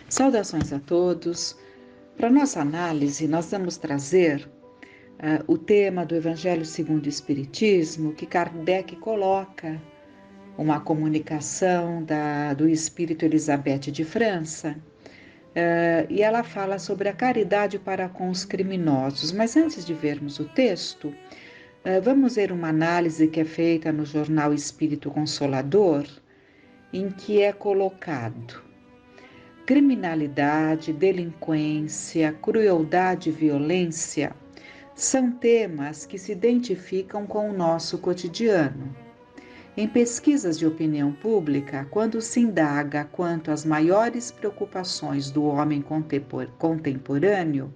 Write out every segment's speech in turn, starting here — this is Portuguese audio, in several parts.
Saudações a todos. Para nossa análise, nós vamos trazer o tema do Evangelho segundo o Espiritismo, que Kardec coloca uma comunicação do Espírito Elizabeth de França, e ela fala sobre a caridade para com os criminosos. Mas antes de vermos o texto, vamos ver uma análise que é feita no jornal Espírito Consolador, em que é colocado: criminalidade, delinquência, crueldade e violência são temas que se identificam com o nosso cotidiano. Em pesquisas de opinião pública, quando se indaga quanto às maiores preocupações do homem contemporâneo,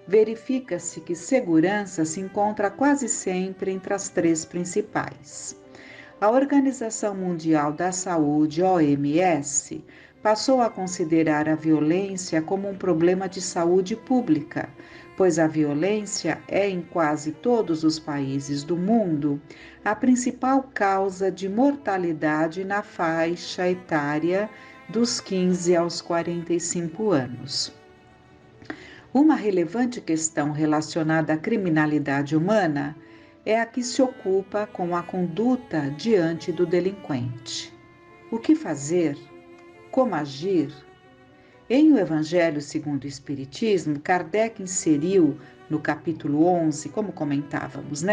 verifica-se que segurança se encontra quase sempre entre as três principais. A Organização Mundial da Saúde, OMS, passou a considerar a violência como um problema de saúde pública, pois a violência é, em quase todos os países do mundo, a principal causa de mortalidade na faixa etária dos 15 aos 45 anos. Uma relevante questão relacionada à criminalidade humana é a que se ocupa com a conduta diante do delinquente. O que fazer? Como agir? Em O Evangelho segundo o Espiritismo, Kardec inseriu no capítulo 11, como comentávamos,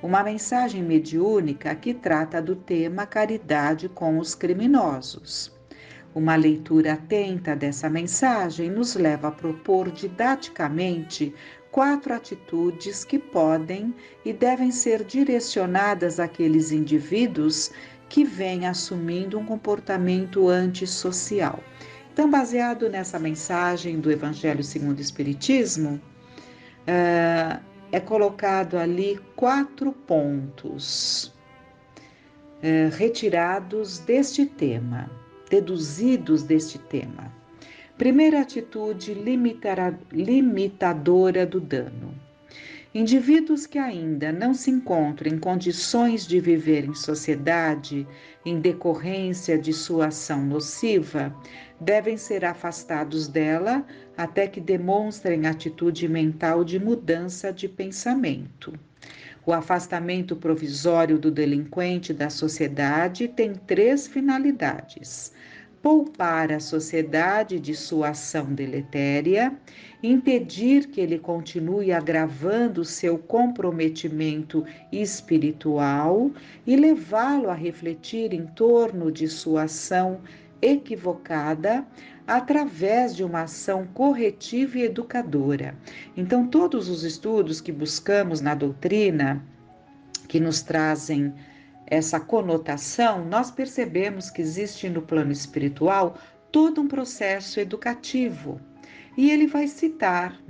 uma mensagem mediúnica que trata do tema caridade com os criminosos. Uma leitura atenta dessa mensagem nos leva a propor didaticamente 4 atitudes que podem e devem ser direcionadas àqueles indivíduos que vêm assumindo um comportamento antissocial. Então, baseado nessa mensagem do Evangelho segundo o Espiritismo, é colocado ali 4 pontos retirados deste tema, deduzidos deste tema. Primeira atitude limitadora do dano. Indivíduos que ainda não se encontram em condições de viver em sociedade em decorrência de sua ação nociva devem ser afastados dela até que demonstrem atitude mental de mudança de pensamento. O afastamento provisório do delinquente da sociedade tem 3 finalidades: poupar a sociedade de sua ação deletéria, impedir que ele continue agravando seu comprometimento espiritual e levá-lo a refletir em torno de sua ação equivocada através de uma ação corretiva e educadora. Então, todos os estudos que buscamos na doutrina, que nos trazem essa conotação, nós percebemos que existe no plano espiritual todo um processo educativo. E ele vai citar,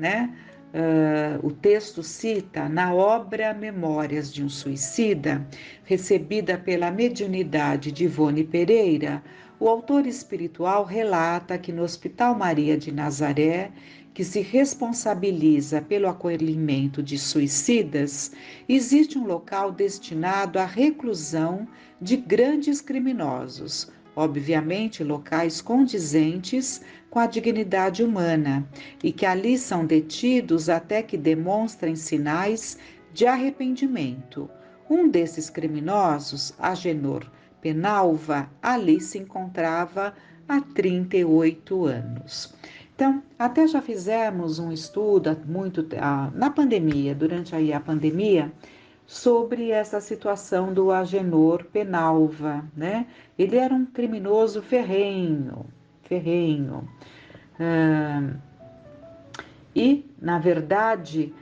o texto cita na obra Memórias de um Suicida, recebida pela mediunidade de Ivone Pereira, o autor espiritual relata que no Hospital Maria de Nazaré, que se responsabiliza pelo acolhimento de suicidas, existe um local destinado à reclusão de grandes criminosos, obviamente locais condizentes com a dignidade humana, e que ali são detidos até que demonstrem sinais de arrependimento. Um desses criminosos, Agenor Penalva, ali se encontrava há 38 anos. Então, até já fizemos um estudo na pandemia, durante aí a pandemia, sobre essa situação do Agenor Penalva, Ele era um criminoso ferrenho. E, na verdade,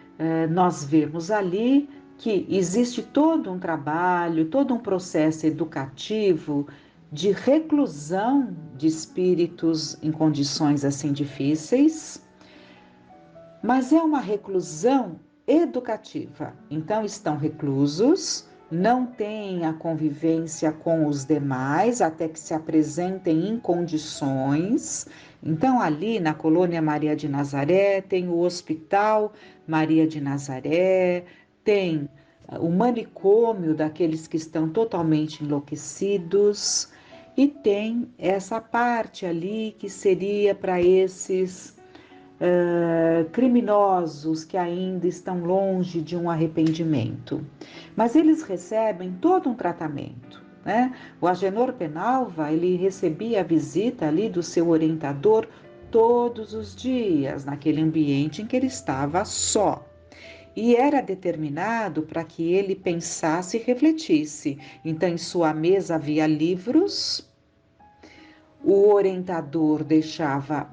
nós vemos ali que existe todo um trabalho, todo um processo educativo de reclusão de espíritos em condições assim difíceis, mas é uma reclusão educativa. Então, estão reclusos, não têm a convivência com os demais até que se apresentem em condições. Então, ali na Colônia Maria de Nazaré, tem o Hospital Maria de Nazaré, tem o manicômio daqueles que estão totalmente enlouquecidos. e tem essa parte ali que seria para esses criminosos que ainda estão longe de um arrependimento. Mas eles recebem todo um tratamento, né? O Agenor Penalva, ele recebia a visita ali do seu orientador todos os dias, naquele ambiente em que ele estava só. E era determinado para que ele pensasse e refletisse. Então, em sua mesa havia livros, o orientador deixava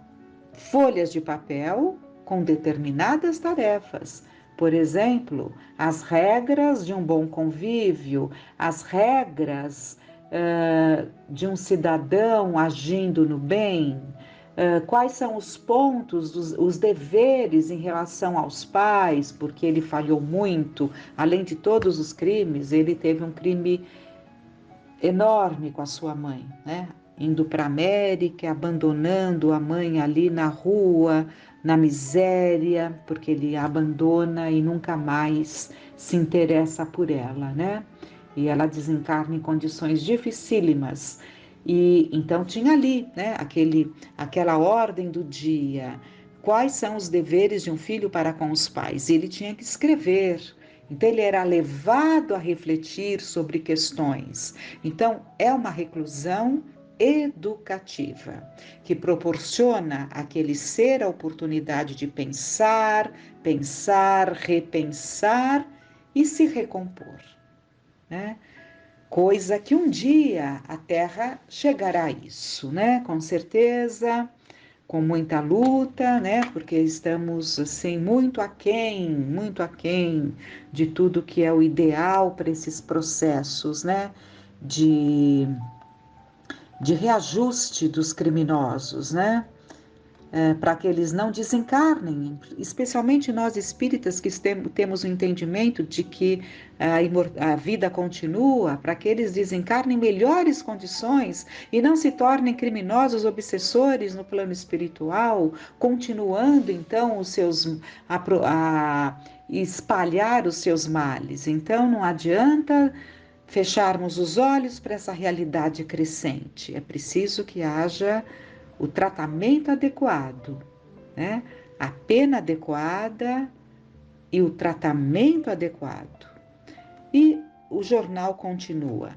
folhas de papel com determinadas tarefas. Por exemplo, as regras de um bom convívio, as regras de um cidadão agindo no bem, quais são os pontos, os deveres em relação aos pais, porque ele falhou muito, além de todos os crimes, ele teve um crime enorme com a sua mãe, né? Indo para a América, abandonando a mãe ali na rua, na miséria, porque ele a abandona e nunca mais se interessa por ela, né? E ela desencarna em condições dificílimas. E então tinha ali, né, aquela ordem do dia. Quais são os deveres de um filho para com os pais? E ele tinha que escrever. Então ele era levado a refletir sobre questões. Então é uma reclusão educativa, que proporciona àquele ser a oportunidade de pensar, repensar e se recompor, né? Coisa que um dia a Terra chegará a isso, né? Com certeza, com muita luta, né? Porque estamos assim muito aquém de tudo que é o ideal para esses processos, né? De de reajuste dos criminosos, né? Para que eles não desencarnem, especialmente nós espíritas que temos o entendimento de que a vida continua, para que eles desencarnem em melhores condições e não se tornem criminosos obsessores no plano espiritual, continuando então a espalhar os seus males. Então não adianta fecharmos os olhos para essa realidade crescente. É preciso que haja o tratamento adequado, né? A pena adequada e o tratamento adequado. E o jornal continua.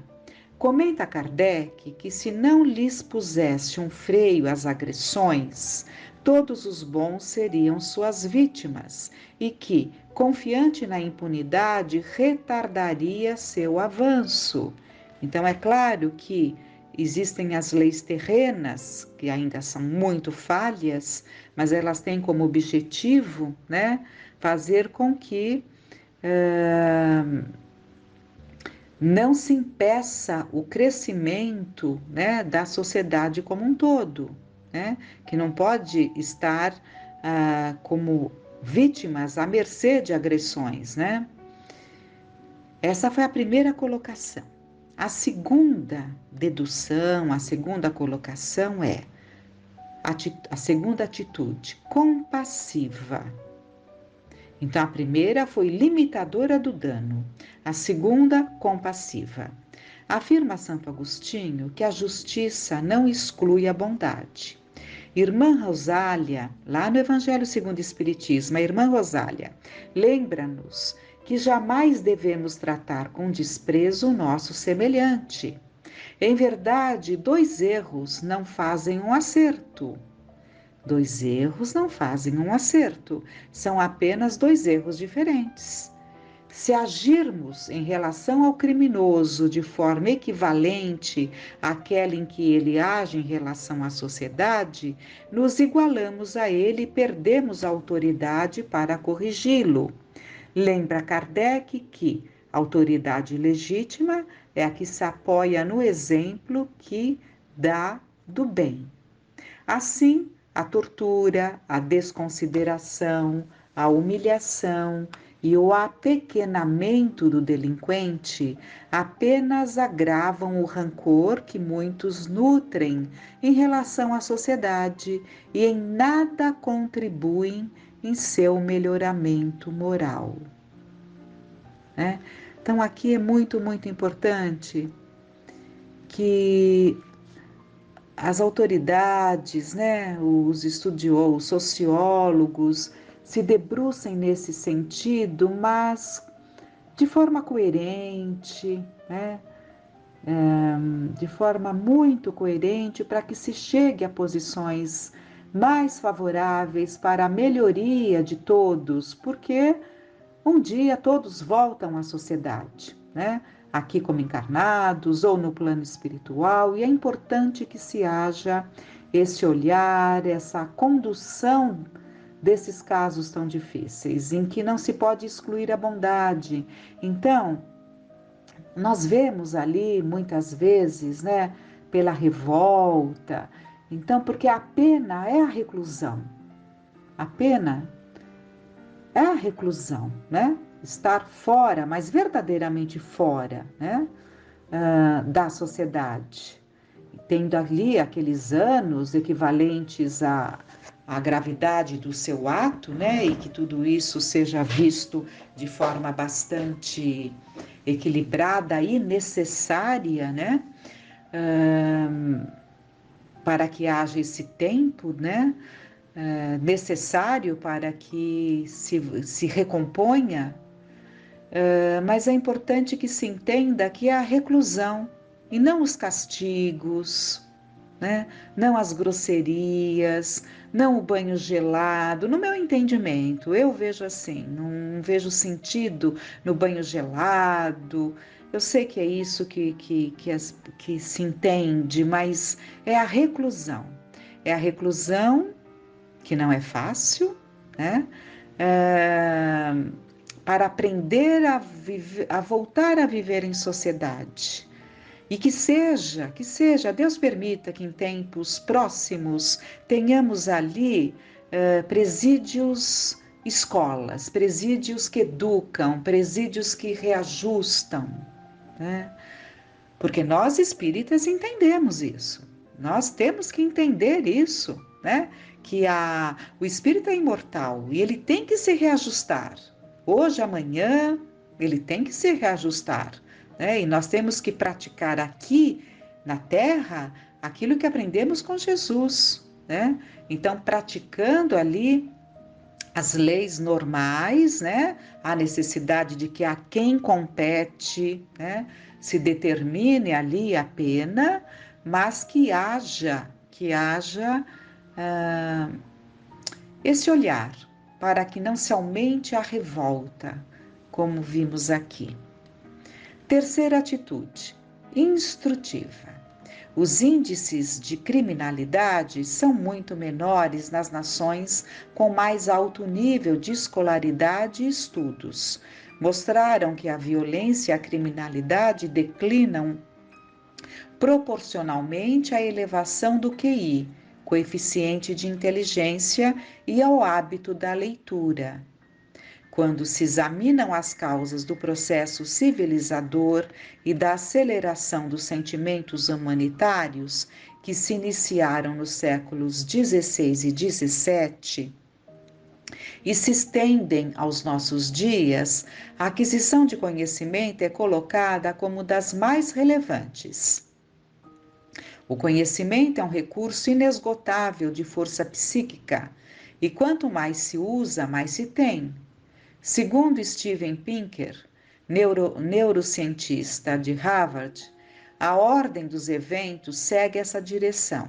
Comenta Kardec que se não lhes pusesse um freio às agressões, todos os bons seriam suas vítimas e que, confiante na impunidade, retardaria seu avanço. Então é claro que existem as leis terrenas, que ainda são muito falhas, mas elas têm como objetivo, né, fazer com que não se impeça o crescimento, né, da sociedade como um todo, né, que não pode estar como vítimas à mercê de agressões, né? Essa foi a primeira colocação. A segunda dedução, a segunda colocação é a segunda atitude, compassiva. Então, a primeira foi limitadora do dano, a segunda, compassiva. Afirma Santo Agostinho que a justiça não exclui a bondade. Irmã Rosália, lá no Evangelho segundo o Espiritismo, a irmã Rosália, lembra-nos que jamais devemos tratar com desprezo o nosso semelhante. Em verdade, 2 erros não fazem um acerto. 2 erros não fazem um acerto, são apenas 2 erros diferentes. Se agirmos em relação ao criminoso de forma equivalente àquela em que ele age em relação à sociedade, nos igualamos a ele e perdemos a autoridade para corrigi-lo. Lembra Kardec que a autoridade legítima é a que se apoia no exemplo que dá do bem. Assim, a tortura, a desconsideração, a humilhação e o apequenamento do delinquente apenas agravam o rancor que muitos nutrem em relação à sociedade e em nada contribuem em seu melhoramento moral. Né? Então, aqui é muito importante que as autoridades, né, os estudiosos, os sociólogos, se debrucem nesse sentido, mas de forma coerente, né, de forma muito coerente, para que se chegue a posições mais favoráveis para a melhoria de todos, porque um dia todos voltam à sociedade, né? Aqui como encarnados ou no plano espiritual, e é importante que se haja esse olhar, essa condução desses casos tão difíceis, em que não se pode excluir a bondade. Então, nós vemos ali muitas vezes, né, pela revolta. Então, porque a pena é a reclusão. A pena é a reclusão, né? Estar fora, mas verdadeiramente fora, né? Da sociedade. Tendo ali aqueles anos equivalentes à gravidade do seu ato, né? E que tudo isso seja visto de forma bastante equilibrada e necessária, né? Para que haja esse tempo, né? Necessário para que se recomponha, mas é importante que se entenda que é a reclusão e não os castigos, né? Não as grosserias, não o banho gelado. No meu entendimento, eu vejo assim, não vejo sentido no banho gelado. Eu sei que é isso que se entende, mas é a reclusão. É a reclusão que não é fácil, né? Para aprender a voltar a viver em sociedade. E que seja, Deus permita que em tempos próximos tenhamos ali presídios escolas, presídios que educam, presídios que reajustam, né? Porque nós espíritas entendemos isso. Nós temos que entender isso, né? Que o espírito é imortal e ele tem que se reajustar. Hoje, amanhã, ele tem que se reajustar, né? E nós temos que praticar aqui na Terra aquilo que aprendemos com Jesus, né? Então, praticando ali as leis normais, né? A necessidade de que a quem compete, né? Se determine ali a pena, mas que haja esse olhar para que não se aumente a revolta, como vimos aqui. Terceira atitude, instrutiva. Os índices de criminalidade são muito menores nas nações com mais alto nível de escolaridade e estudos. Mostraram que a violência e a criminalidade declinam proporcionalmente à elevação do QI, coeficiente de inteligência, e ao hábito da leitura. Quando se examinam as causas do processo civilizador e da aceleração dos sentimentos humanitários que se iniciaram nos séculos XVI e XVII e se estendem aos nossos dias, a aquisição de conhecimento é colocada como das mais relevantes. O conhecimento é um recurso inesgotável de força psíquica, e quanto mais se usa, mais se tem. Segundo Steven Pinker, neurocientista de Harvard, a ordem dos eventos segue essa direção.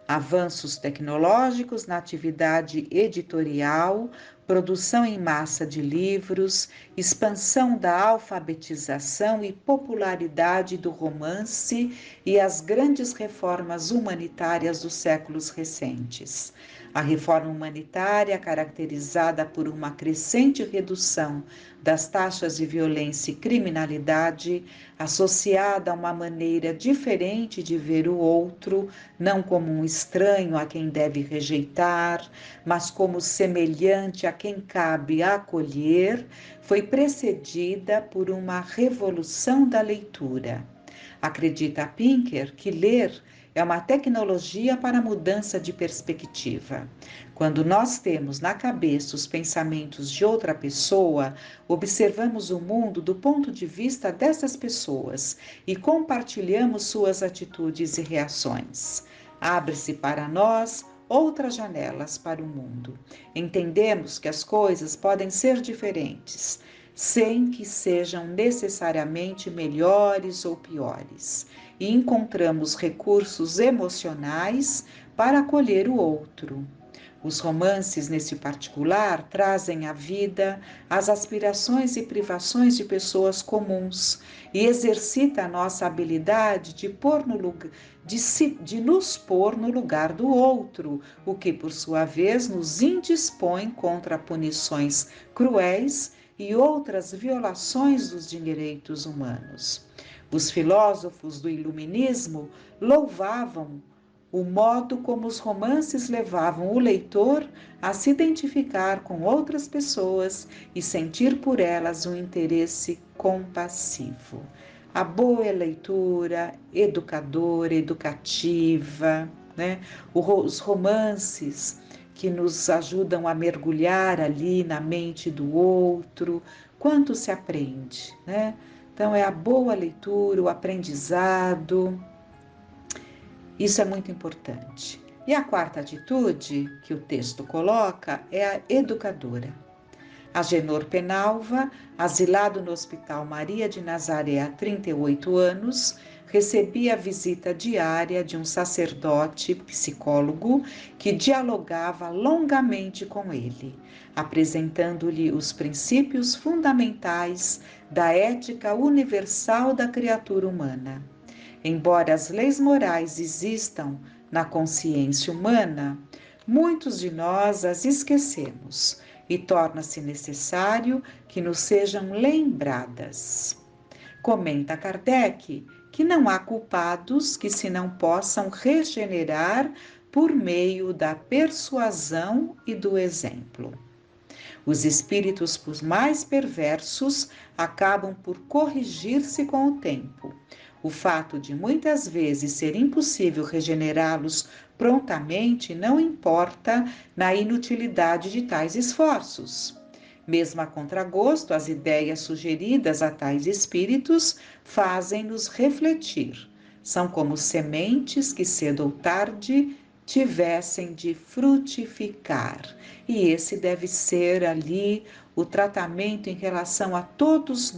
Avanços tecnológicos na atividade editorial, produção em massa de livros, expansão da alfabetização e popularidade do romance e as grandes reformas humanitárias dos séculos recentes. A reforma humanitária, caracterizada por uma crescente redução das taxas de violência e criminalidade, associada a uma maneira diferente de ver o outro, não como um estranho a quem deve rejeitar, mas como semelhante a quem cabe acolher, foi precedida por uma revolução da leitura. Acredita Pinker que ler é uma tecnologia para a mudança de perspectiva. Quando nós temos na cabeça os pensamentos de outra pessoa, observamos o mundo do ponto de vista dessas pessoas e compartilhamos suas atitudes e reações. Abre-se para nós outras janelas para o mundo. Entendemos que as coisas podem ser diferentes, sem que sejam necessariamente melhores ou piores, e encontramos recursos emocionais para acolher o outro. Os romances, nesse particular, trazem à vida as aspirações e privações de pessoas comuns e exercita a nossa habilidade de nos pôr no lugar do outro, o que, por sua vez, nos indispõe contra punições cruéis e outras violações dos direitos humanos. Os filósofos do Iluminismo louvavam o modo como os romances levavam o leitor a se identificar com outras pessoas e sentir por elas um interesse compassivo. A boa leitura, educadora, educativa, né? Os romances que nos ajudam a mergulhar ali na mente do outro, quanto se aprende, né? Então é a boa leitura, o aprendizado. Isso é muito importante. E a quarta atitude que o texto coloca é a educadora. Agenor Penalva, asilado no Hospital Maria de Nazaré há 38 anos, recebia a visita diária de um sacerdote psicólogo que dialogava longamente com ele, apresentando-lhe os princípios fundamentais da ética universal da criatura humana. Embora as leis morais existam na consciência humana, muitos de nós as esquecemos e torna-se necessário que nos sejam lembradas. Comenta Kardec que não há culpados que se não possam regenerar por meio da persuasão e do exemplo. Os espíritos mais perversos acabam por corrigir-se com o tempo. O fato de muitas vezes ser impossível regenerá-los prontamente não importa na inutilidade de tais esforços. Mesmo a contragosto, as ideias sugeridas a tais espíritos fazem-nos refletir. São como sementes que cedo ou tarde tivessem de frutificar. E esse deve ser ali o tratamento em relação a todos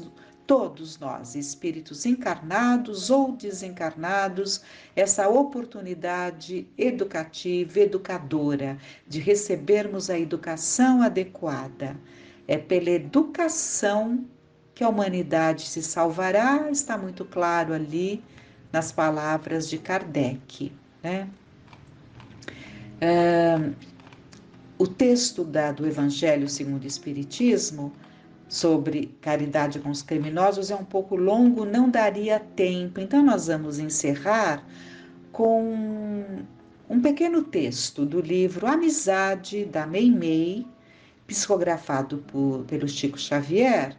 nós, espíritos encarnados ou desencarnados, essa oportunidade educativa, educadora, de recebermos a educação adequada. É pela educação que a humanidade se salvará, está muito claro ali nas palavras de Kardec, né? O texto do Evangelho segundo o Espiritismo sobre caridade com os criminosos é um pouco longo, não daria tempo. Então nós vamos encerrar com um pequeno texto do livro Amizade, da Meimei, psicografado pelo Chico Xavier,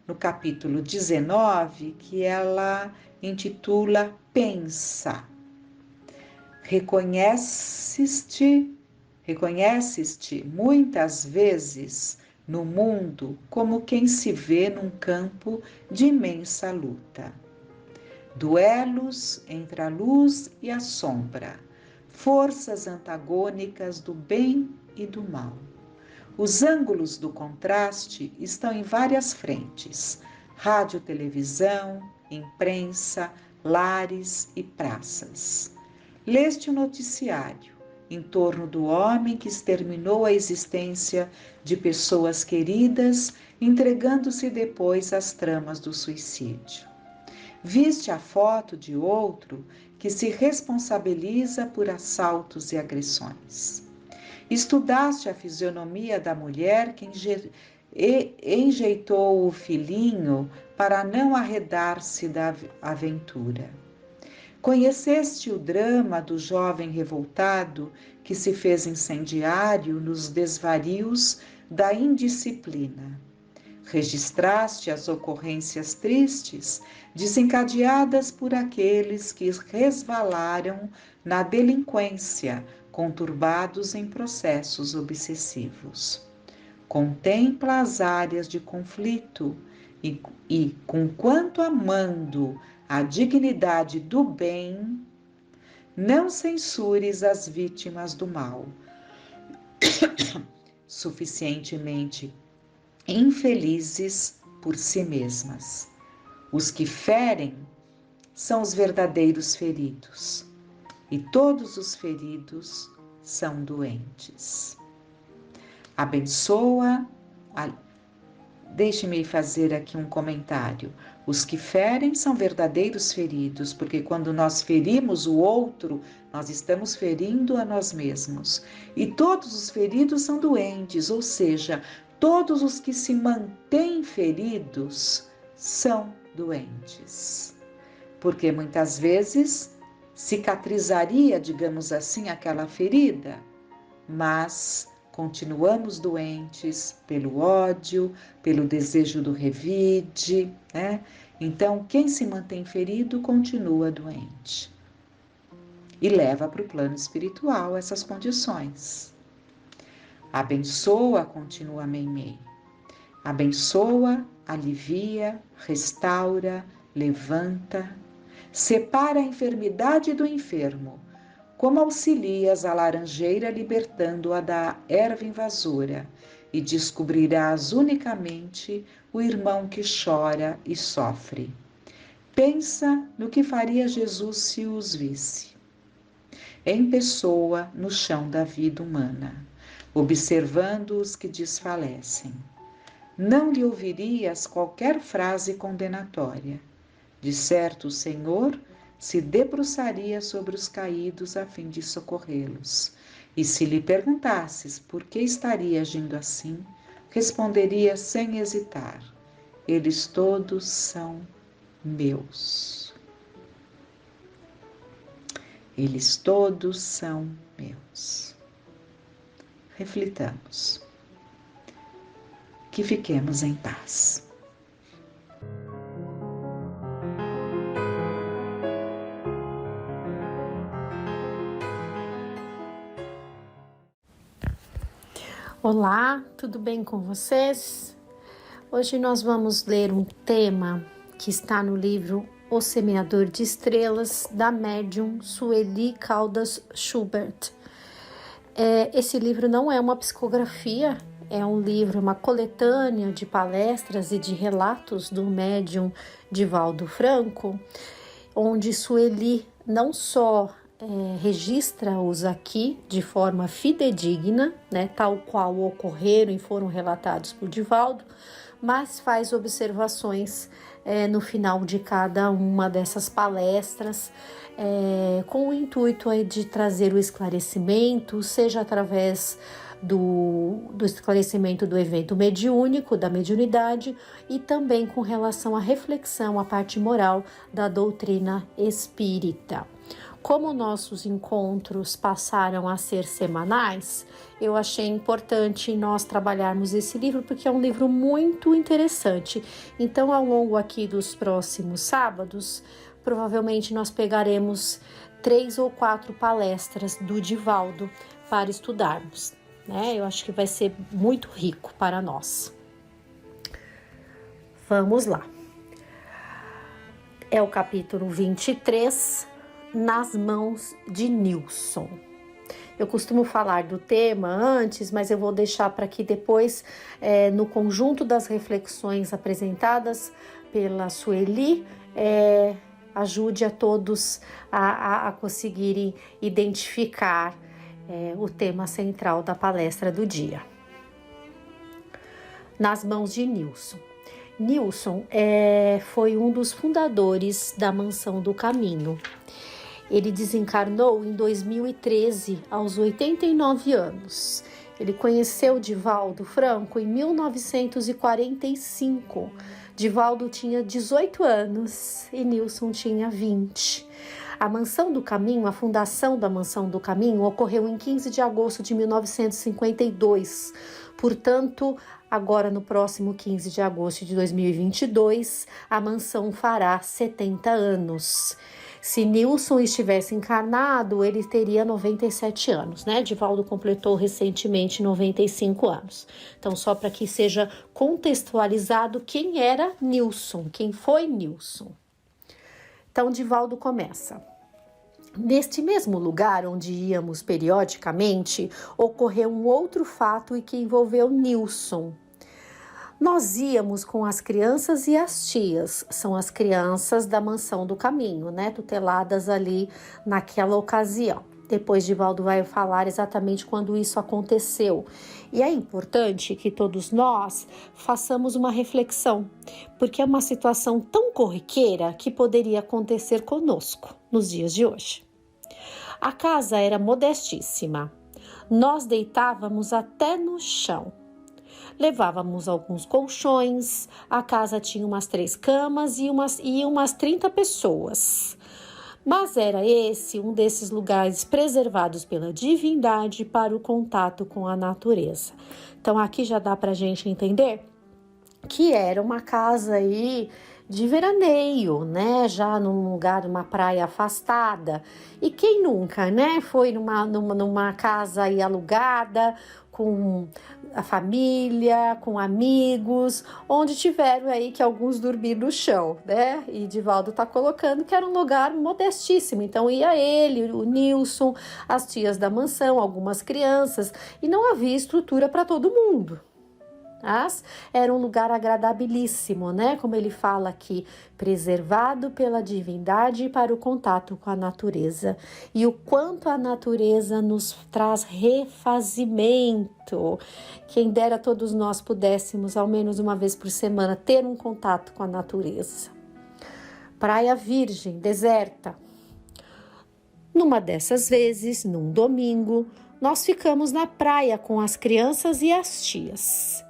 no capítulo 19, que ela intitula Pensa. Reconheces-te muitas vezes no mundo como quem se vê num campo de imensa luta. Duelos entre a luz e a sombra, forças antagônicas do bem e do mal. Os ângulos do contraste estão em várias frentes: rádio, televisão, imprensa, lares e praças. Leste o noticiário em torno do homem que exterminou a existência de pessoas queridas, entregando-se depois às tramas do suicídio. Viste a foto de outro que se responsabiliza por assaltos e agressões. Estudaste a fisionomia da mulher que enjeitou o filhinho para não arredar-se da aventura. Conheceste o drama do jovem revoltado que se fez incendiário nos desvarios da indisciplina. Registraste as ocorrências tristes desencadeadas por aqueles que resvalaram na delinquência, conturbados em processos obsessivos. Contempla as áreas de conflito e conquanto amando a dignidade do bem, Não censures as vítimas do mal, suficientemente infelizes por si mesmas. Os que ferem são os verdadeiros feridos, e todos os feridos são doentes. Abençoa. Deixe-me fazer aqui um comentário. Os que ferem são verdadeiros feridos, porque quando nós ferimos o outro, nós estamos ferindo a nós mesmos. E todos os feridos são doentes, ou seja, todos os que se mantêm feridos são doentes. Porque muitas vezes cicatrizaria, digamos assim, aquela ferida, mas continuamos doentes pelo ódio, pelo desejo do revide, né? Então, quem se mantém ferido continua doente e leva para o plano espiritual essas condições. Abençoa, continua Meimei. Abençoa, alivia, restaura, levanta, separa a enfermidade do enfermo, como auxilias a laranjeira libertando-a da erva invasora, e descobrirás unicamente o irmão que chora e sofre. Pensa no que faria Jesus se os visse. Em pessoa, no chão da vida humana, observando os que desfalecem. Não lhe ouvirias qualquer frase condenatória. De certo, o Senhor se debruçaria sobre os caídos a fim de socorrê-los. E se lhe perguntasses por que estaria agindo assim, responderia sem hesitar: eles todos são meus. Eles todos são meus. Reflitamos. Que fiquemos em paz. Olá, tudo bem com vocês? Hoje nós vamos ler um tema que está no livro O Semeador de Estrelas, da médium Sueli Caldas Schubert. Esse livro não é uma psicografia, é um livro, uma coletânea de palestras e de relatos do médium Divaldo Franco, onde Sueli não só registra-os aqui de forma fidedigna, né, tal qual ocorreram e foram relatados por Divaldo, mas faz observações no final de cada uma dessas palestras, com o intuito de trazer o esclarecimento, seja através do esclarecimento do evento mediúnico, da mediunidade, e também com relação à reflexão, à parte moral da doutrina espírita. Como nossos encontros passaram a ser semanais, eu achei importante nós trabalharmos esse livro, porque é um livro muito interessante. Então, ao longo aqui dos próximos sábados, provavelmente nós pegaremos 3 ou 4 palestras do Divaldo para estudarmos, né? Eu acho que vai ser muito rico para nós. Vamos lá. É o capítulo 23, Nas Mãos de Nilson. Eu costumo falar do tema antes, mas eu vou deixar para que depois, no conjunto das reflexões apresentadas pela Sueli, ajude a todos a conseguirem identificar o tema central da palestra do dia. Nas Mãos de Nilson. Nilson foi um dos fundadores da Mansão do Caminho. Ele desencarnou em 2013, aos 89 anos. Ele conheceu Divaldo Franco em 1945. Divaldo tinha 18 anos e Nilson tinha 20. A Mansão do Caminho, a fundação da Mansão do Caminho, ocorreu em 15 de agosto de 1952. Portanto, agora no próximo 15 de agosto de 2022, a mansão fará 70 anos. Se Nilson estivesse encarnado, ele teria 97 anos, né? Divaldo completou recentemente 95 anos. Então, só para que seja contextualizado quem era Nilson, quem foi Nilson. Então, Divaldo começa. Neste mesmo lugar onde íamos periodicamente, ocorreu um outro fato e que envolveu Nilson. Nós íamos com as crianças e as tias, são as crianças da Mansão do Caminho, né, tuteladas ali naquela ocasião. Depois Divaldo vai falar exatamente quando isso aconteceu. E é importante que todos nós façamos uma reflexão, porque é uma situação tão corriqueira que poderia acontecer conosco nos dias de hoje. A casa era modestíssima. Nós deitávamos até no chão. Levávamos alguns colchões, a casa tinha umas 3 camas e umas 30 pessoas. Mas era esse um desses lugares preservados pela divindade para o contato com a natureza. Então aqui já dá para a gente entender que era uma casa aí de veraneio, né? Já num lugar, numa praia afastada. E quem nunca, né? Foi numa casa aí alugada, com a família, com amigos, onde tiveram aí que alguns dormiram no chão, né? E Divaldo tá colocando que era um lugar modestíssimo. Então ia ele, o Nilson, as tias da mansão, algumas crianças, e não havia estrutura para todo mundo. Mas era um lugar agradabilíssimo, né? Como ele fala aqui, preservado pela divindade para o contato com a natureza. E o quanto a natureza nos traz refazimento. Quem dera todos nós pudéssemos, ao menos uma vez por semana, ter um contato com a natureza. Praia virgem, deserta. Numa dessas vezes, num domingo, nós ficamos na praia com as crianças e as tias.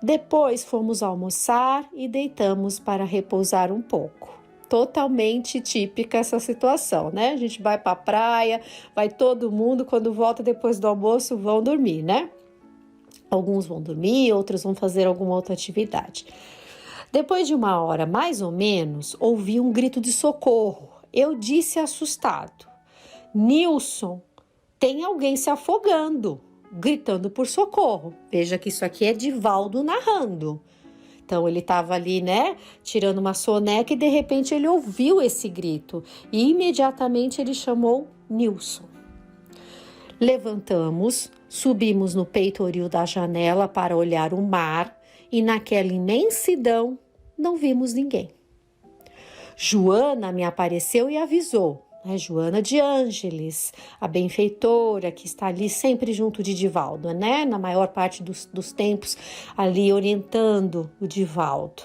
Depois fomos almoçar e deitamos para repousar um pouco. Totalmente típica essa situação, né? A gente vai para a praia, vai todo mundo, quando volta depois do almoço vão dormir, né? Alguns vão dormir, outros vão fazer alguma outra atividade. Depois de 1 hora, mais ou menos, ouvi um grito de socorro. Eu disse assustado: Nilson, tem alguém se afogando, gritando por socorro. Veja que isso aqui é Divaldo narrando. Então ele estava ali, né, tirando uma soneca e de repente ele ouviu esse grito e imediatamente ele chamou Nilson. Levantamos, subimos no peitoril da janela para olhar o mar e naquela imensidão não vimos ninguém. Joana me apareceu e avisou. Joana de Ângeles, a benfeitora que está ali sempre junto de Divaldo, né? Na maior parte dos tempos ali orientando o Divaldo.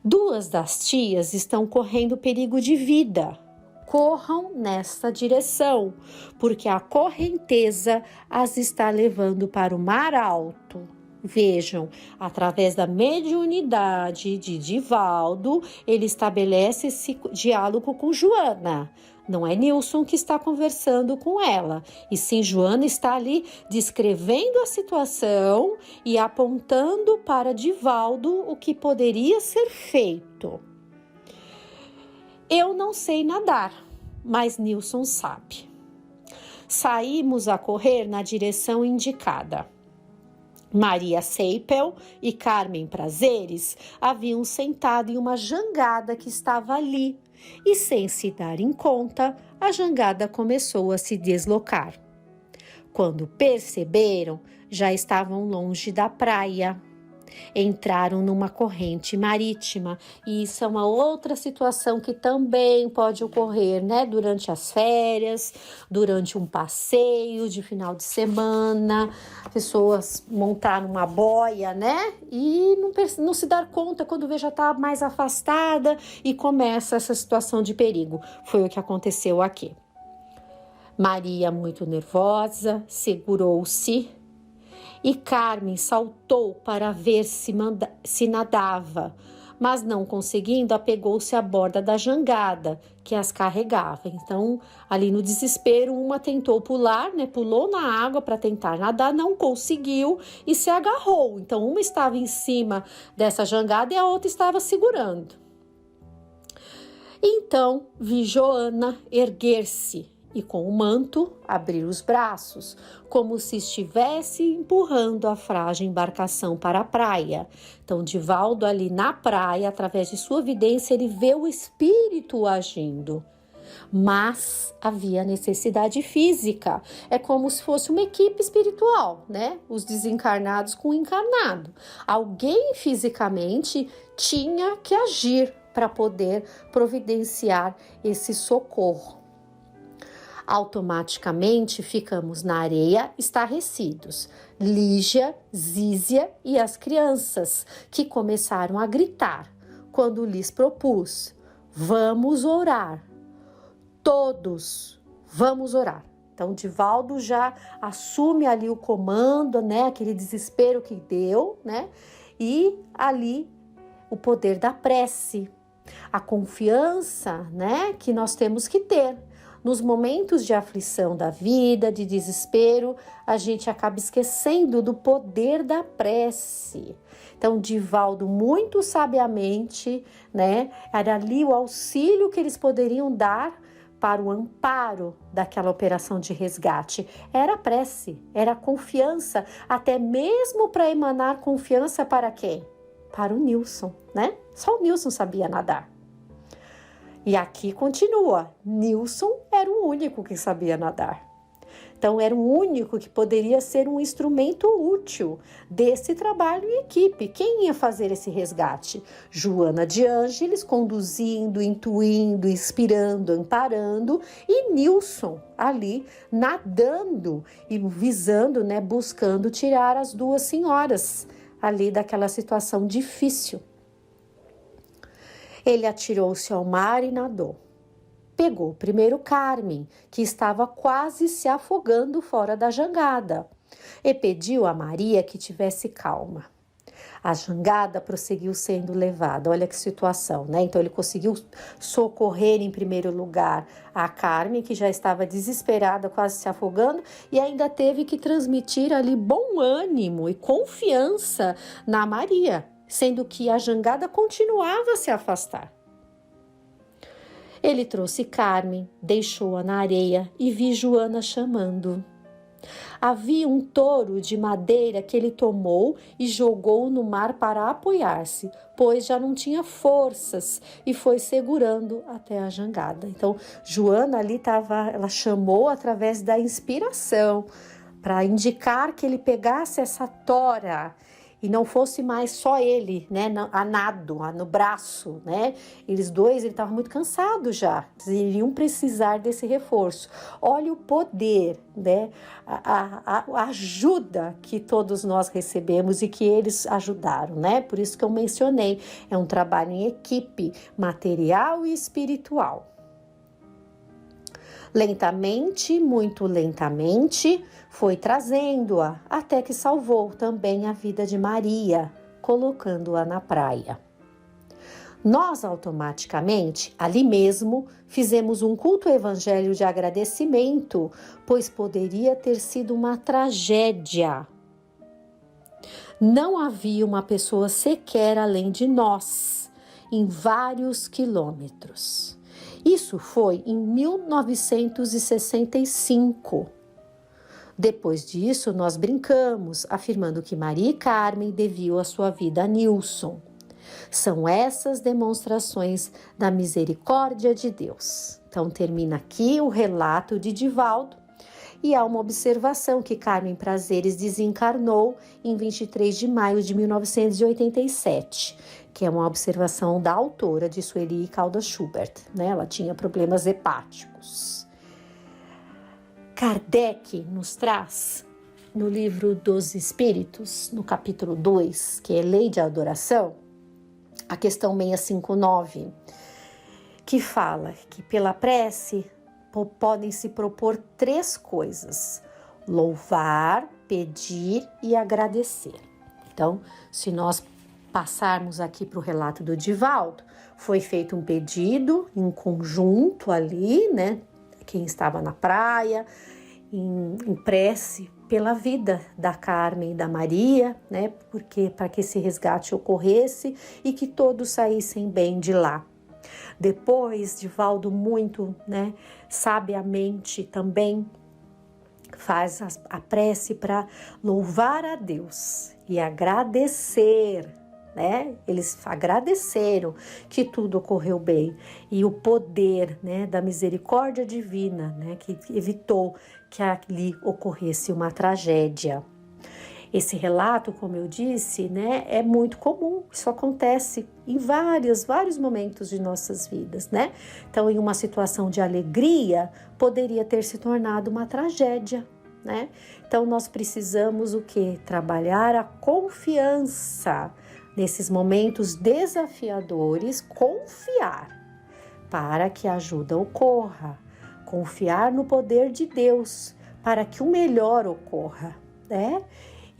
2 das tias estão correndo perigo de vida. Corram nessa direção, porque a correnteza as está levando para o mar alto. Vejam, através da mediunidade de Divaldo, ele estabelece esse diálogo com Joana. Não é Nilson que está conversando com ela, e sim Joana está ali descrevendo a situação e apontando para Divaldo o que poderia ser feito. Eu não sei nadar, mas Nilson sabe. Saímos a correr na direção indicada. Maria Seipel e Carmen Prazeres haviam sentado em uma jangada que estava ali e, sem se darem conta, a jangada começou a se deslocar. Quando perceberam, já estavam longe da praia. Entraram numa corrente marítima e isso é uma outra situação que também pode ocorrer, né? Durante as férias, durante um passeio de final de semana, pessoas montaram uma boia, né? E não se dar conta quando vê já está mais afastada e começa essa situação de perigo. Foi o que aconteceu aqui. Maria, muito nervosa, segurou-se. E Carmen saltou para ver se nadava, mas não conseguindo, apegou-se à borda da jangada que as carregava. Então, ali no desespero, uma tentou pular, né? Pulou na água para tentar nadar, não conseguiu e se agarrou. Então, uma estava em cima dessa jangada e a outra estava segurando. Então, vi Joana erguer-se e com o manto abrir os braços, como se estivesse empurrando a frágil embarcação para a praia. Então, Divaldo ali na praia, através de sua vidência, ele vê o espírito agindo. mas havia necessidade física. É como se fosse uma equipe espiritual, né? Os desencarnados com o encarnado. Alguém fisicamente tinha que agir para poder providenciar esse socorro. Automaticamente ficamos na areia estarrecidos. Lígia, Zízia e as crianças, que começaram a gritar quando lhes propus: vamos orar. Todos, vamos orar. Então, Divaldo já assume ali o comando, né? Aquele desespero que deu, né? E ali o poder da prece, a confiança, né? Que nós temos que ter. Nos momentos de aflição da vida, de desespero, a gente acaba esquecendo do poder da prece. Então, Divaldo, muito sabiamente, né, era ali o auxílio que eles poderiam dar para o amparo daquela operação de resgate. Era a prece, era a confiança, até mesmo para emanar confiança para quem? Para o Nilson, né? Só o Nilson sabia nadar. E aqui continua, Nilson era o único que sabia nadar. Então, era o único que poderia ser um instrumento útil desse trabalho em equipe. Quem ia fazer esse resgate? Joana de Ângeles, conduzindo, intuindo, inspirando, amparando, e Nilson ali nadando e visando, né, buscando tirar as duas senhoras ali daquela situação difícil. Ele atirou-se ao mar e nadou. Pegou primeiro Carmen, que estava quase se afogando fora da jangada, e pediu a Maria que tivesse calma. A jangada prosseguiu sendo levada. Olha que situação, né? Então ele conseguiu socorrer em primeiro lugar a Carmen, que já estava desesperada, quase se afogando, e ainda teve que transmitir ali bom ânimo e confiança na Maria, sendo que a jangada continuava a se afastar. Ele trouxe Carmen, deixou-a na areia e vi Joana chamando. Havia um touro de madeira que ele tomou e jogou no mar para apoiar-se, pois já não tinha forças, e foi segurando até a jangada. Então, Joana ali ela chamou através da inspiração, para indicar que ele pegasse essa tora e não fosse mais só ele, né, a nado, no braço, né? Eles dois, ele estava muito cansado já, eles iriam precisar desse reforço. Olha o poder, né, a ajuda que todos nós recebemos e que eles ajudaram, né? Por isso que eu mencionei, é um trabalho em equipe, material e espiritual. Lentamente, muito lentamente, foi trazendo-a até que salvou também a vida de Maria, colocando-a na praia. Nós automaticamente, ali mesmo, fizemos um culto evangelho de agradecimento, pois poderia ter sido uma tragédia. Não havia uma pessoa sequer além de nós, em vários quilômetros. Isso foi em 1965. Depois disso, nós brincamos, afirmando que Maria e Carmen deviam a sua vida a Nilson. São essas demonstrações da misericórdia de Deus. Então, termina aqui o relato de Divaldo. E há uma observação que Carmen Prazeres desencarnou em 23 de maio de 1987, que é uma observação da autora de Sueli Caldas Schubert, né? Ela tinha problemas hepáticos. Kardec nos traz, no livro dos Espíritos, no capítulo 2, que é Lei de Adoração, a questão 659, que fala que pela prece podem se propor 3 coisas: louvar, pedir e agradecer. Então, se nós passarmos aqui para o relato do Divaldo, foi feito um pedido em conjunto ali, né? Quem estava na praia, em prece pela vida da Carmen e da Maria, né? Porque para que esse resgate ocorresse e que todos saíssem bem de lá. Depois, Divaldo muito, né, sabiamente também faz a prece para louvar a Deus e agradecer, né? Eles agradeceram que tudo ocorreu bem. E o poder, né, da misericórdia divina, né, que evitou que ali ocorresse uma tragédia. Esse relato, como eu disse, né, é muito comum. Isso acontece em vários momentos de nossas vidas, né? Então, em uma situação de alegria, poderia ter se tornado uma tragédia, né? Então, nós precisamos o quê? Trabalhar a confiança nesses momentos desafiadores, confiar para que a ajuda ocorra, confiar no poder de Deus para que o melhor ocorra, né?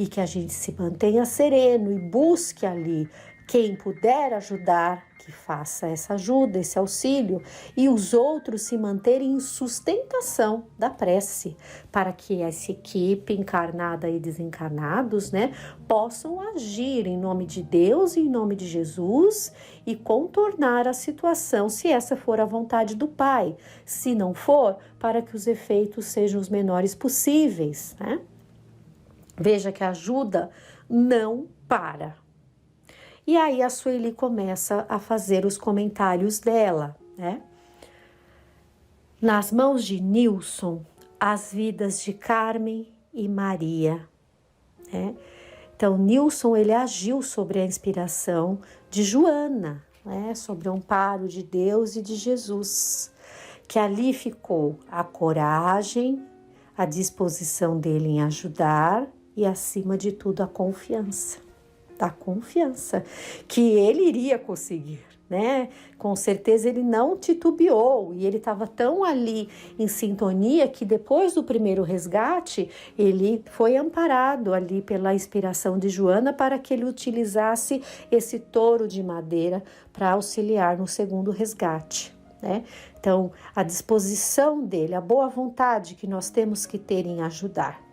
E que a gente se mantenha sereno e busque ali quem puder ajudar, que faça essa ajuda, esse auxílio, e os outros se manterem em sustentação da prece, para que essa equipe encarnada e desencarnados, né, possam agir em nome de Deus e em nome de Jesus e contornar a situação, se essa for a vontade do Pai. Se não for, para que os efeitos sejam os menores possíveis, né? Veja que a ajuda não para. E aí a Sueli começa a fazer os comentários dela, né? Nas mãos de Nilson, as vidas de Carmen e Maria, né? Então, Nilson, ele agiu sobre a inspiração de Joana, né? Sobre o amparo de Deus e de Jesus, que ali ficou a coragem, a disposição dele em ajudar e, acima de tudo, a confiança. Da confiança que ele iria conseguir, né? Com certeza ele não titubeou e ele estava tão ali em sintonia que depois do primeiro resgate ele foi amparado ali pela inspiração de Joana para que ele utilizasse esse touro de madeira para auxiliar no segundo resgate, né? Então, a disposição dele, a boa vontade que nós temos que ter em ajudar.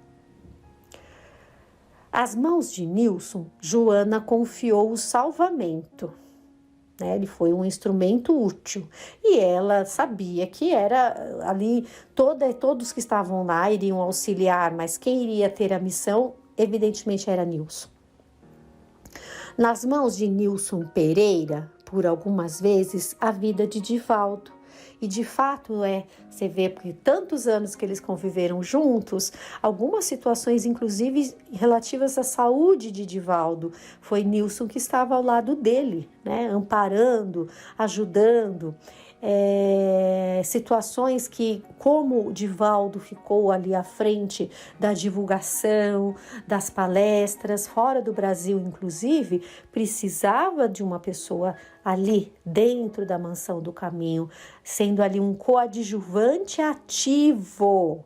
Às mãos de Nilson, Joana confiou o salvamento, né? Ele foi um instrumento útil e ela sabia que era ali, todos que estavam lá iriam auxiliar, mas quem iria ter a missão, evidentemente, era Nilson. Nas mãos de Nilson Pereira, por algumas vezes, a vida de Divaldo. E de fato você vê, porque tantos anos que eles conviveram juntos, algumas situações, inclusive relativas à saúde de Divaldo, foi Nilson que estava ao lado dele, né, amparando, ajudando. Situações que, como Divaldo ficou ali à frente da divulgação, das palestras, fora do Brasil inclusive, precisava de uma pessoa ali dentro da Mansão do Caminho, sendo ali um coadjuvante ativo.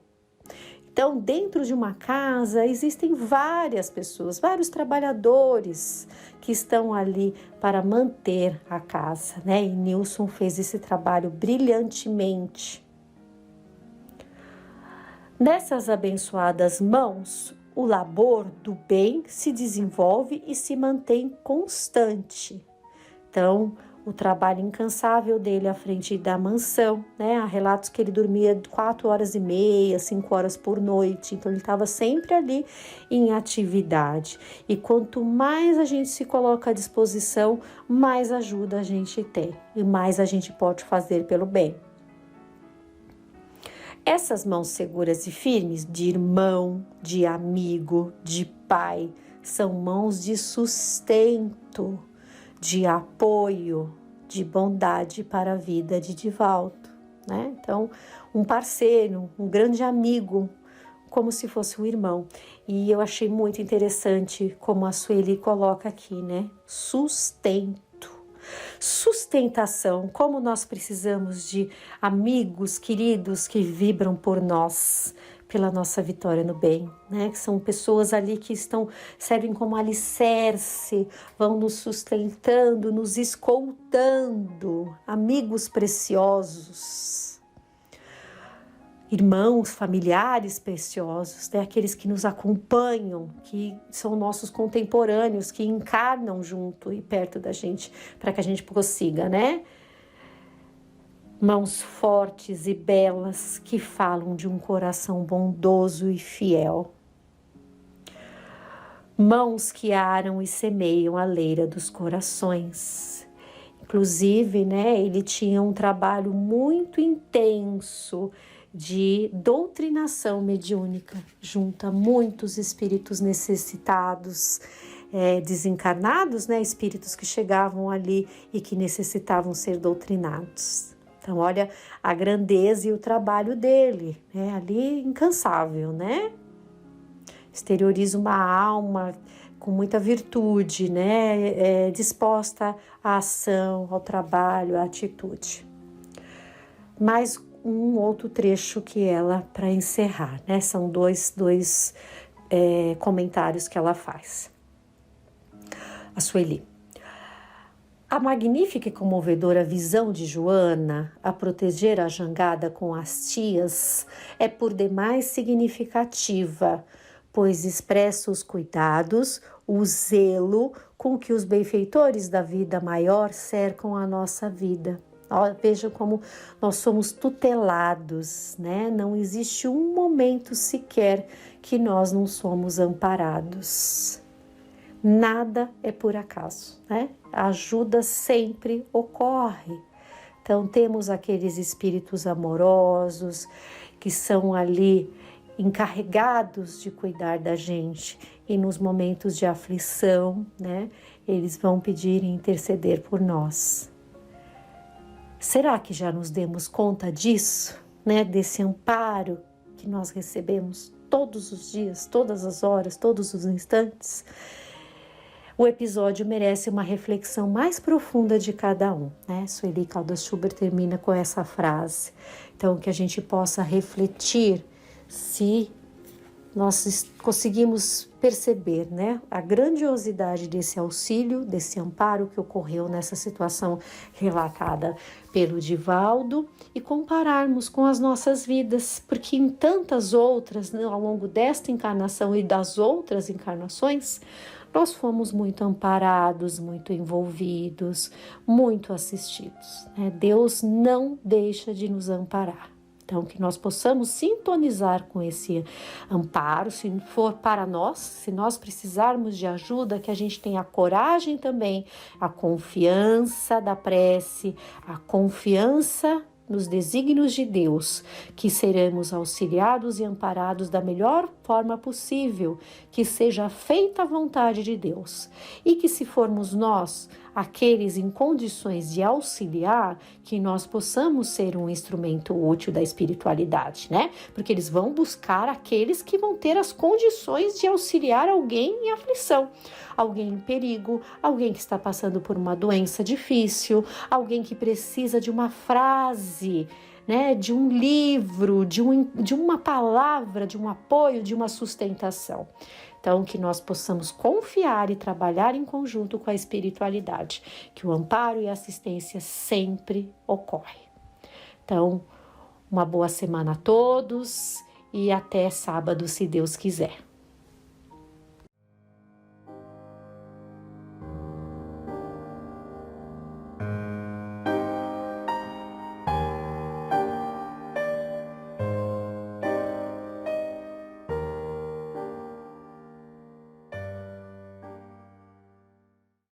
Então, dentro de uma casa existem várias pessoas, vários trabalhadores que estão ali para manter a casa, né? E Nilson fez esse trabalho brilhantemente. Nessas abençoadas mãos, o labor do bem se desenvolve e se mantém constante. Então, o trabalho incansável dele à frente da mansão, né? Há relatos que ele dormia 4h30, 5 horas por noite. Então, ele estava sempre ali em atividade. E quanto mais a gente se coloca à disposição, mais ajuda a gente tem e mais a gente pode fazer pelo bem. Essas mãos seguras e firmes de irmão, de amigo, de pai, são mãos de sustento, de apoio, de bondade para a vida de Divaldo, né? Então, um parceiro, um grande amigo, como se fosse um irmão. E eu achei muito interessante como a Sueli coloca aqui, né? Sustento, sustentação, como nós precisamos de amigos queridos que vibram por nós, pela nossa vitória no bem, né? Que são pessoas ali que servem como alicerce, vão nos sustentando, nos escoltando, amigos preciosos, irmãos, familiares preciosos, né? Aqueles que nos acompanham, que são nossos contemporâneos, que encarnam junto e perto da gente, para que a gente prossiga, né? Mãos fortes e belas que falam de um coração bondoso e fiel. mãos que aram e semeiam a leira dos corações. Inclusive, né, ele tinha um trabalho muito intenso de doutrinação mediúnica, junto a muitos espíritos necessitados, desencarnados, né, espíritos que chegavam ali e que necessitavam ser doutrinados. Então, olha a grandeza e o trabalho dele, né, ali incansável, né? Exterioriza uma alma com muita virtude, né, disposta à ação, ao trabalho, à atitude. Mais um outro trecho que ela, para encerrar, né, são dois comentários que ela faz. A Sueli. A magnífica e comovedora visão de Joana a proteger a jangada com as tias é por demais significativa, pois expressa os cuidados, o zelo com que os benfeitores da vida maior cercam a nossa vida. Veja como nós somos tutelados, né? Não existe um momento sequer que nós não somos amparados. Nada é por acaso, né? A ajuda sempre ocorre. Então, temos aqueles espíritos amorosos que são ali encarregados de cuidar da gente, e nos momentos de aflição, né, eles vão pedir e interceder por nós. Será que já nos demos conta disso, né, desse amparo que nós recebemos todos os dias, todas as horas, todos os instantes? O episódio merece uma reflexão mais profunda de cada um, né? Sueli Caldas Schubert termina com essa frase. Então, que a gente possa refletir se nós conseguimos perceber, né, a grandiosidade desse auxílio, desse amparo que ocorreu nessa situação relatada pelo Divaldo, e compararmos com as nossas vidas, porque em tantas outras, né, ao longo desta encarnação e das outras encarnações, nós fomos muito amparados, muito envolvidos, muito assistidos, né? Deus não deixa de nos amparar. Então, que nós possamos sintonizar com esse amparo, se for para nós, se nós precisarmos de ajuda, que a gente tenha a coragem também, a confiança da prece, a confiança nos desígnios de Deus, que seremos auxiliados e amparados da melhor forma possível, que seja feita a vontade de Deus. E que se formos nós, aqueles em condições de auxiliar, que nós possamos ser um instrumento útil da espiritualidade, né? Porque eles vão buscar aqueles que vão ter as condições de auxiliar alguém em aflição, alguém em perigo, alguém que está passando por uma doença difícil, alguém que precisa de uma frase, né, de um livro, de uma palavra, de um apoio, de uma sustentação. Então, que nós possamos confiar e trabalhar em conjunto com a espiritualidade, que o amparo e a assistência sempre ocorrem. Então, uma boa semana a todos e até sábado, se Deus quiser.